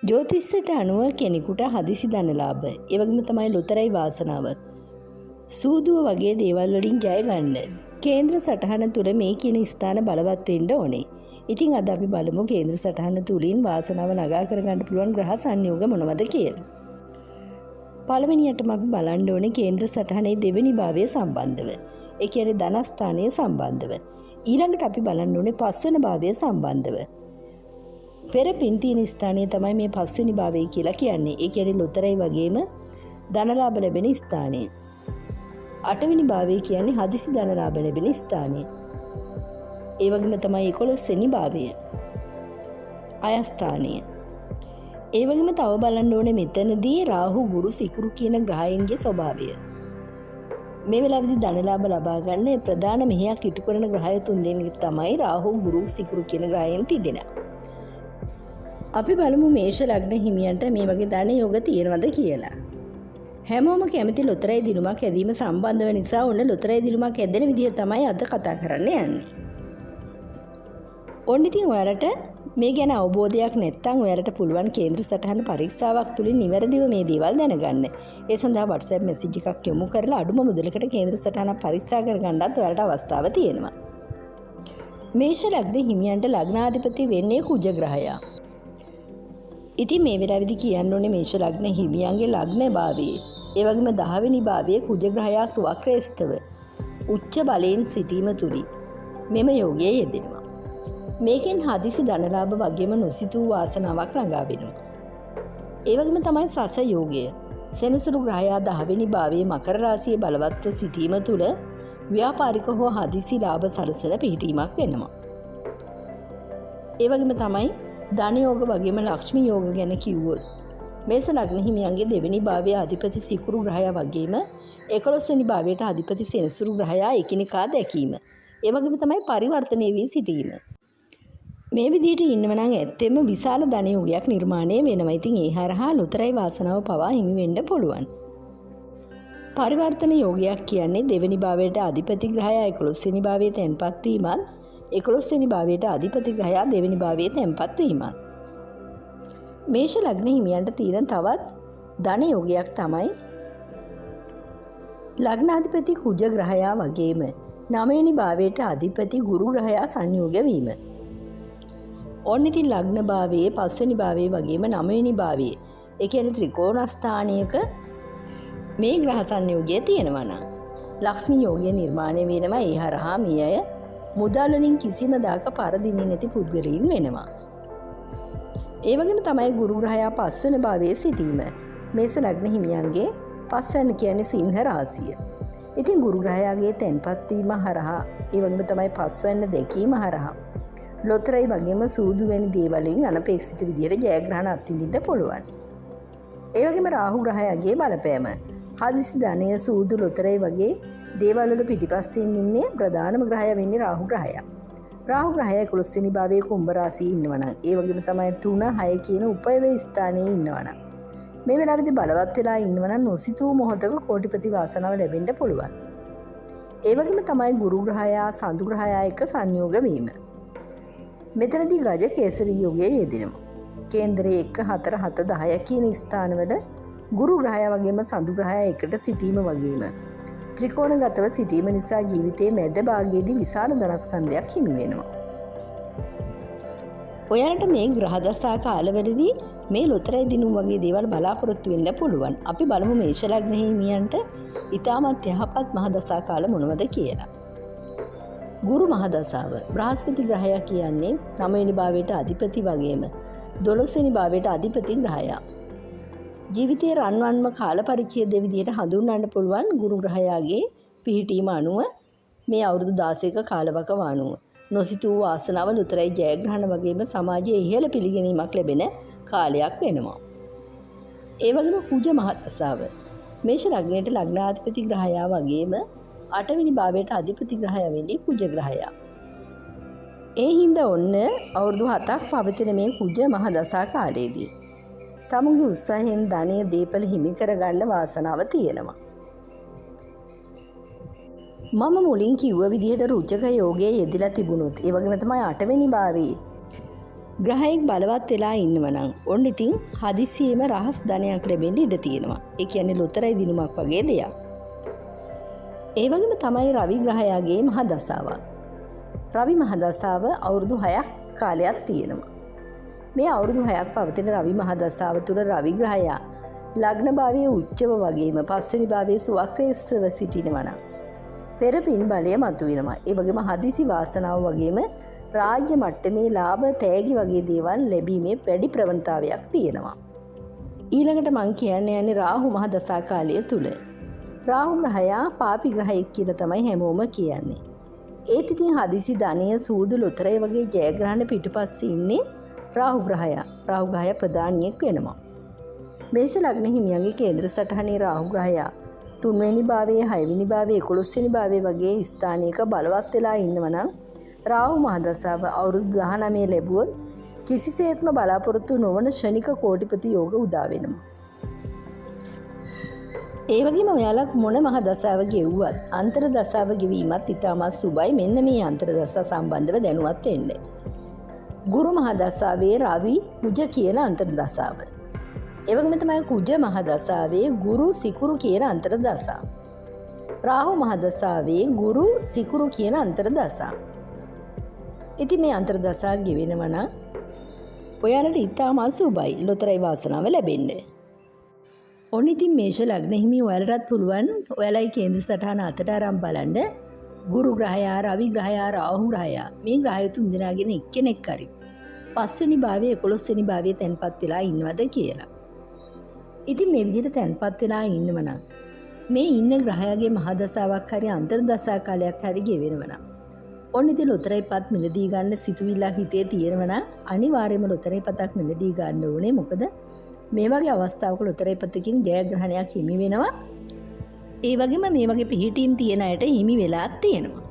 ජ්‍යොතිෂයට අනුව කෙනෙකුට හදිසි ධනලාභ, ඒ වගේම තමයි ලොතරැයි වාසනාව, සූදුව වගේ දේවල් වලින් ජය ගන්න කේන්ද්‍ර සටහන තුළ මේ කියන ස්ථාන බලවත් වෙන්න ඕනේ. ඉතින් අද අපි බලමු කේන්ද්‍ර සටහන තුලින් වාසනාව නගා කරගන්න පුළුවන් ග්‍රහ සංයෝග මොනවද කියලා. පළවෙනියටම අපි බලන්න ඕනේ කේන්ද්‍ර සටහනේ දෙවෙනි භාවය සම්බන්ධව. ඒ කියන්නේ ධනස්ථානයේ සම්බන්ධව. ඊළඟට අපි බලන්න ඕනේ පස්වෙනි භාවය සම්බන්ධව. පෙර පින් තියෙන ස්ථානය තමයි මේ පස්වෙනි භාවය කියලා කියන්නේ. ඒ කියන්නේ ලොතරැයි වගේම ධනලාභ ලැබෙන ස්ථානය. අටවෙනි භාවය කියන්නේ හදිසි ධනලාභ ලැබෙන ස්ථානය. ඒ වගේම තමයි 11 වෙනි භාවය අයස්ථානය. ඒ වගේම තව බලන්න ඕනේ මෙතනදී රාහු ගුරු සිකුරු කියන ග්‍රහයන්ගේ ස්වභාවය. මේ වෙලාවේදී ධනලාභ ලබා ගන්න ප්‍රධාන මෙහෙයක් ඉටු කරන ග්‍රහය තුන් දෙනෙක් තමයි රාහු ගුරු සිකුරු කියන ග්‍රහයන් තිදෙනා. අපි බලමු මේෂ ලග්න හිමියන්ට මේ වගේ ධන යෝග තියෙනවද කියලා. හැමෝම කැමති ලොතරැයි දිනුමක් ඇදීම සම්බන්ධව නිසා ඔන්න ලොතරැයි දිනුමක් ඇදෙන විදිහ තමයි අද කතා කරන්න යන්නේ. ඔන්න ඉතින් ඔයාලට මේ ගැන අවබෝධයක් නැත්නම් ඔයාලට පුළුවන් කේන්ද්‍ර සටහන පරීක්ෂාවක් තුලින් නිවැරදිව මේ දේවල් දැනගන්න. ඒ සඳහා WhatsApp message එකක් යොමු කරලා අඩුම මුදලකට කේන්ද්‍ර සටහන පරීක්ෂා කරගන්නත් ඔයාලට අවස්ථාව තියෙනවා. මේෂ ලග්න හිමියන්ට ලග්නාධිපති වෙන්නේ කුජ ග්‍රහයා. ඉතින් මේ වෙලාවේදී කියන්න ඕනේ මේෂ ලග්න හිමියන්ගේ ලග්න භාවයේ ඒ වගේම 10 වෙනි භාවයේ කුජ ග්‍රහයා සුවක්‍රේස්තව උච්ච බලයෙන් සිටීම තුලින් මෙම යෝගයේ යෙදෙනවා. මේකෙන් හදිසි ධනලාභ වගේම නොසිතූ වාසනාවක් ළඟා වෙනවා. ඒ වගේම තමයි සස යෝගය. සෙනසුරු ග්‍රහයා 10 වෙනි භාවයේ මකර රාශියේ බලවත්ව සිටීම තුළ ව්‍යාපාරික හෝ හදිසි ලාභ සලසන පිහිටීමක් වෙනවා. ඒ වගේම තමයි ධන යෝග වගේම ලක්ෂ්මී යෝග ගැන කිව්වොත් මේස ලග්න හිමියන්ගේ දෙවෙනි භාවයේ අධිපති සිකුරු ග්‍රහයා වගේම 11 වෙනි භාවයට අධිපති සෙනසුරු ග්‍රහයා එකිනෙකා දැකීම. ඒ වගේම තමයි පරිවර්තනය වී සිටීම. මේ විදිහට ඉන්නව නම් ඇත්තෙම විශාල ධන යෝගයක් නිර්මාණය වෙනවා. ඉතින් ඒ හරහා ලොතරැයි වාසනාව පවා හිමි වෙන්න පුළුවන්. පරිවර්තන යෝගයක් කියන්නේ දෙවෙනි භාවයට අධිපති ග්‍රහයා 11 වෙනි භාවයේ තැන්පත් වීමත් 11 වෙනි භාවයට අධිපති ග්‍රහයා දෙවෙනි භාවයේ තැන්පත් වීමත්. මේෂ ලග්න හිමියන්ට තියෙන තවත් ධන යෝගයක් තමයි ලග්නාධිපති කුජ ග්‍රහයා වගේම 9 වෙනි භාවයට අධිපති ගුරු ග්‍රහයා සංයෝග වීම. ඔන්න ඉතින් ලග්න භාවයේ 5 වෙනි භාවයේ වගේම 9 වෙනි භාවයේ ඒ කියන්නේ ත්‍රිකෝණ ස්ථානයක මේ ග්‍රහ සංයෝගය තියෙනවා නම් ලක්ෂ්මී යෝගය නිර්මාණය වෙනවා. ඒ හරහා මේ අය මුදල් වලින් කිසිම දාක පරදින්නේ නැති පුද්ගලයන් වෙනවා. ඒ වගේම තමයි ගුරු ග්‍රහයා 5 වෙනි භාවයේ සිටීම. මේස ලග්න හිමියන්ගේ 5 වෙනි කියන්නේ සිංහ රාශිය. ඉතින් ගුරු ග්‍රහයාගේ තැන්පත් වීම හරහා ඒ වගේම තමයි 5 වෙනි දැකීම හරහා ලොතරැයි වගේම සූදු වැනි දේවලින් අනපේක්ෂිත විදියට ජයග්‍රහණ අත්විඳින්න පුළුවන්. ඒ වගේම රාහු ග්‍රහයාගේ බලපෑම හදිසි ධනය සූදු ලොතරැයි වගේ දේවල් වල පිටිපස්සෙන් ඉන්නේ ප්‍රධානම ග්‍රහය වෙන්නේ රාහු ග්‍රහයා. රාහු ග්‍රහයා 11 වෙනි භාවයේ කුම්භ රාශියේ ඉන්නවනම් ඒ වගේම තමයි 3 6 කියන උපයවේ ස්ථානයේ ඉන්නවනම් මේ වෙලාවේදී බලවත් වෙලා ඉන්නවනම් නොසිතූ මොහොතක කෝටිපති වාසනාව ලැබෙන්න පුළුවන්. ඒ වගේම තමයි ගුරු ග්‍රහයා සඳු ග්‍රහයා එක්ක සංයෝග වීම. මෙතනදී ගජ කේසරි යෝගයේ යෙදෙනවා. කේන්ද්‍රයේ 1 4 7 10 කියන ස්ථානවල ගුරු ග්‍රහයා වගේම සඳු ග්‍රහයා එකට සිටීම වගේම ත්‍රිකෝණගතව සිටීම නිසා ජීවිතයේ මැද භාගයේදී විශාල ධනස්කන්ධයක් හිමි වෙනවා. ඔයාලට මේ ග්‍රහ දශා කාලවලදී මේ ලොතරැයි දිනුම් වගේ දේවල් බලාපොරොත්තු වෙන්න පුළුවන්. අපි බලමු මේෂ ලග්න හිමියන්ට ඊටමත් යහපත් මහ දශා කාල මොනවද කියලා. ගුරු මහ දශාව බ්‍රහස්පති ග්‍රහයා කියන්නේ 9 වෙනි භාවයට අධිපති වගේම 12 වෙනි භාවයට අධිපති ග්‍රහයා. ජීවිතයේ රන්වන්ම කාල පරිච්ඡේද විදියට හඳුන්වන්න පුළුවන් ගුරු ග්‍රහයාගේ පිහිටීම අනුව මේ අවුරුදු 16ක කාලවක වණුව නොසිතූ වාසනාව ලොතරැයි ජයග්‍රහණ වගේම සමාජයේ ඉහළ පිළිගැනීමක් ලැබෙන කාලයක් වෙනවා. ඒ වගේම කුජ මහ දශාව මේෂ ලග්නයට ලග්නාධිපති ග්‍රහයා වගේම 8 වෙනි භාවයට අධිපති ග්‍රහයා වෙන්නේ කුජ ග්‍රහයා. ඒ හින්දා ඔන්න අවුරුදු 7ක් පවතින මේ කුජ මහ දශා කාලයේදී තමුන්ගේ උත්සාහයෙන් ධනය දීපල හිමි කරගන්න වාසනාව තියෙනවා. මම මුලින් කිව්ව විදිහට රුචක යෝගයේ යෙදලා තිබුණොත් ඒ වගේම තමයි 8 වෙනි භාවයේ ග්‍රහයෙක් බලවත් වෙලා ඉන්නවනම් ඔන්න ඉතින් හදිසියෙම රහස් ධනයක් ලැබෙන්න ඉඩ තියෙනවා. ඒ කියන්නේ ලොතරැයි දිනුමක් වගේ දෙයක්. ඒ වගේම තමයි රවි ග්‍රහයාගේ මහ දසාව. රවි මහ දසාව අවුරුදු 6ක් කාලයක් තියෙනවා. මේ අවුරුදු 6ක් පවතින රවි මහ දසාව තුළ රවි ග්‍රහයා ලග්න භාවයේ උච්චව වගේම පස්වෙනි භාවයේ සුවක්‍රේස්ව සිටිනවා නම් පෙරපින් බලය මතුවෙනවා. ඒ වගේම හදිසි වාසනාව වගේම රාජ්‍ය මට්ටමේ ලාභ තෑගි වගේ දේවල් ලැබීමේ වැඩි ප්‍රවණතාවයක් තියෙනවා. ඊළඟට මං කියන්න යන්නේ රාහු මහ දසා කාලය තුල. රාහු ග්‍රහයා පාපි ග්‍රහයෙක් කියලා තමයි හැමෝම කියන්නේ. ඒත් ඉතින් හදිසි ධනය සූදු ලොතරැය වගේ ජයග්‍රහණ පිටුපස්සේ ඉන්නේ රාහු ග්‍රහයා. රාහු ග්‍රහයා ප්‍රධානියෙක් වෙනවා. මේෂ ලග්න හිමියන්ගේ කේන්ද්‍ර සටහනේ රාහු ග්‍රහයා 3 වෙනි භාවයේ 6 වෙනි භාවයේ 11 වෙනි භාවයේ වගේ ස්ථානයක බලවත් වෙලා ඉන්නවනම් රාහු මහ දසාව අවුරුදු 19 ලැබුවොත් කිසිසේත්ම බලාපොරොත්තු නොවන ශනික කෝටිපති යෝග උදා වෙනවා. ඒ වගේම ඔයාලා මොන මහ දසාව ගෙව්වත් අන්තර දසාව ගෙවීමත් ඉතාමත් සුබයි. මෙන්න මේ අන්තර දසා සම්බන්ධව දැනුවත් වෙන්න. ගුරු මහ දසාවේ රවි කුජ කියන අන්තර දසාව. ඒ වගේම තමයි කුජ මහ දසාවේ ගුරු සිකුරු කියන අන්තර දසා. රාහු මහ දසාවේ ගුරු සිකුරු කියන අන්තර දසා. ඉතින් මේ අන්තර දසා ගෙවෙනවා නම් ඔයාලට ඉතාමත් සුබයි. ලොතරැයි වාසනාව ලැබෙන්න. ඔන්න ඉතින් මේෂ ලග්න හිමි ඔයාලටත් පුළුවන් ඔයාලයි කේන්ද්‍ර සටහන අතට අරන් බලන්න ගුරු ග්‍රහයා රවි ග්‍රහයා රාහු ග්‍රහයා මේ ග්‍රහය තුන් දෙනාගෙන එක්කෙනෙක් හරි 5 වෙනි භාවයේ 11 වෙනි භාවයේ තැන්පත් වෙලා ඉන්නවද කියලා. ඉතින් මේ විදිහට තැන්පත් වෙලා ඉන්නවනම් මේ ඉන්න ග්‍රහයාගේ මහ දසාවක් හරි අන්තර දසා කාලයක් හරි ගෙවෙනවනම් ඔන්න ඉතින් ලොතරැයිපත් මිලදී ගන්න සිතුවිල්ලක් හිතේ තියෙනවනම් අනිවාර්යයෙන්ම ලොතරැයිපතක් මිලදී ගන්න ඕනේ. මොකද මේ වගේ අවස්ථාවක ලොතරැයිපතකින් ජයග්‍රහණයක් හිමි වෙනවා. ඒ වගේම මේ වගේ පිහිටීම් තියෙන අයට හිමි වෙලා තියෙනවා.